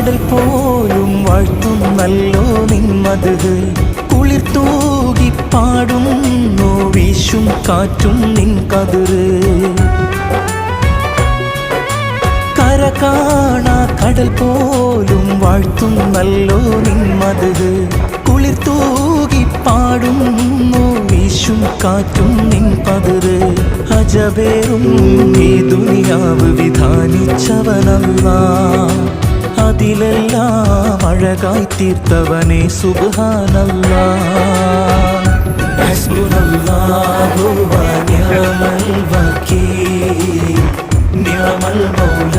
കടൽ പോലും വാഴ്ത്തുന്നല്ലോ നിന്മത് കുളിർത്തൂകി പാടുന്നു വീശും കാറ്റും നിൻ കതിര് കര കാണാ കടൽ പോലും വാഴ്ത്തുന്നല്ലോ നിന്മത് കുളിർത്തൂകി പാടുന്നു വീശും കാറ്റും നിൻ പതിര് അജബേറും ഈ ദുനിയാവ് വിധാനിച്ചവനല്ലാഹ് അതിലെല്ലാം അഴകായി തീർത്തവനെ സുബ്ഹാനല്ലാഹ് ഹസ്ബുനല്ലാഹു വ നിഅമൽ വകീൽ നിഅമൽ മൗല